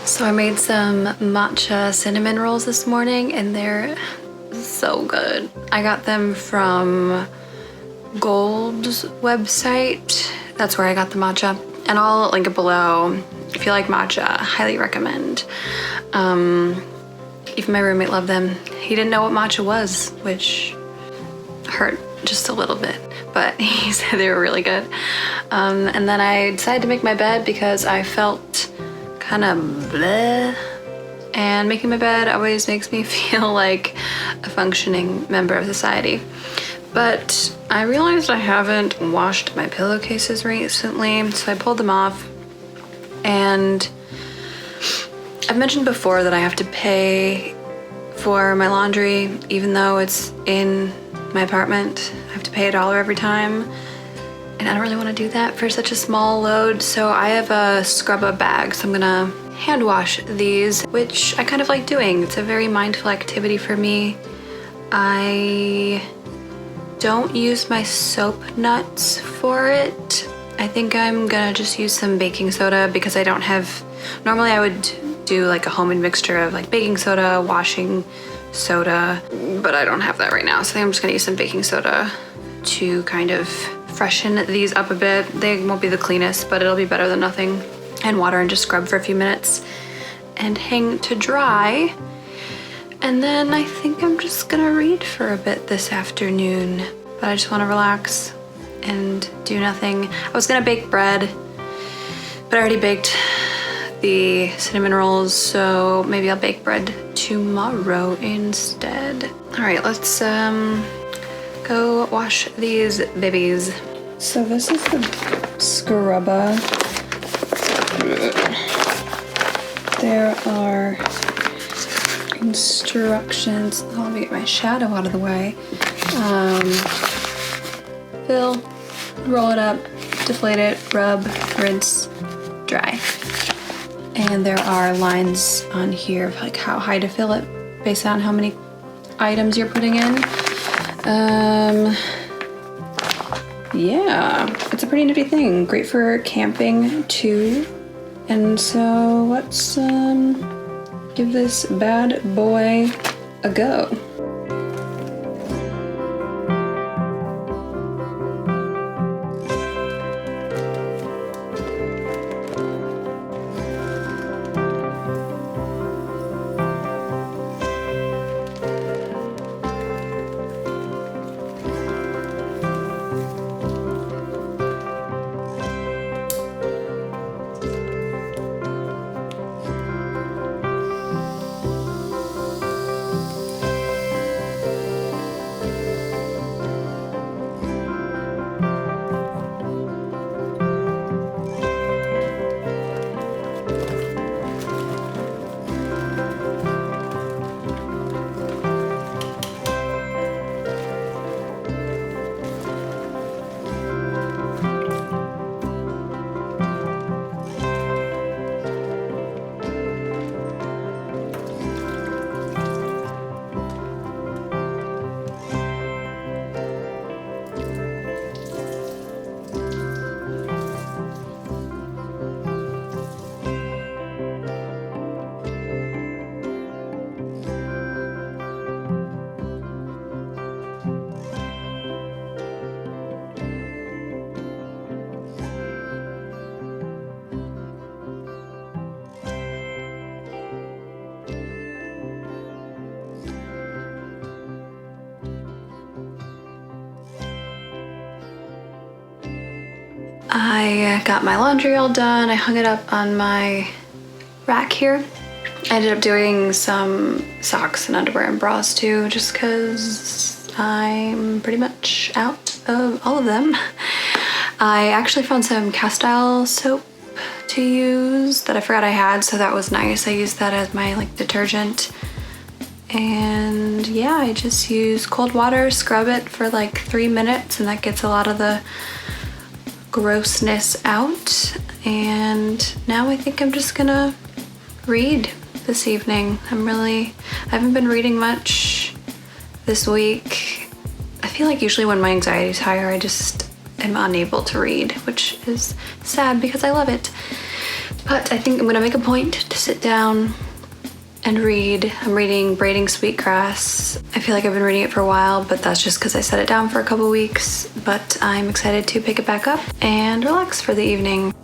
So I made some matcha cinnamon rolls this morning and they're so good. I got them from Gold's website. That's where I got the matcha. And I'll link it below. If you like matcha, highly recommend. Even my roommate loved them. He didn't know what matcha was, which hurt just a little bit, but he said they were really good. And then I decided to make my bed because I felt kind of bleh. And making my bed always makes me feel like a functioning member of society. But I realized I haven't washed my pillowcases recently, so I pulled them off. And I've mentioned before that I have to pay for my laundry, even though it's in my apartment. I have to pay $1 every time. And I don't really want to do that for such a small load, so I have a scrub-up bag, so I'm gonna hand wash these, which I kind of like doing. It's a very mindful activity for me. I don't use my soap nuts for it. I think I'm gonna just use some baking soda because I don't have, normally I would do like a homemade mixture of like baking soda, washing soda, but I don't have that right now. So I think I'm just gonna use some baking soda to kind of freshen these up a bit. They won't be the cleanest, but it'll be better than nothing. And water and just scrub for a few minutes and hang to dry. And then I think I'm just gonna read for a bit this afternoon, but I just wanna relax and do nothing. I was gonna bake bread, but I already baked the cinnamon rolls, so maybe I'll bake bread tomorrow instead. All right, let's go wash these babies. So this is the scrubba. There are instructions. Oh, let me get my shadow out of the way. Fill, roll it up, deflate it, rub, rinse, dry. And there are lines on here of like how high to fill it based on how many items you're putting in. Yeah, it's a pretty nifty thing. Great for camping too. And so let's give this bad boy a go. I got my laundry all done. I hung it up on my rack here. I ended up doing some socks and underwear and bras too, just because I'm pretty much out of all of them. I actually found some castile soap to use that I forgot I had, so that was nice. I used that as my like detergent. And yeah, I just use cold water, scrub it for like 3 minutes, and that gets a lot of the grossness out. And now I think I'm just gonna read this evening. I haven't been reading much this week. I feel like usually when my anxiety is higher, I just am unable to read, which is sad because I love it. But I think I'm gonna make a point to sit down and read. I'm reading Braiding Sweetgrass. I feel like I've been reading it for a while, but that's just because I set it down for a couple weeks. But I'm excited to pick it back up and relax for the evening.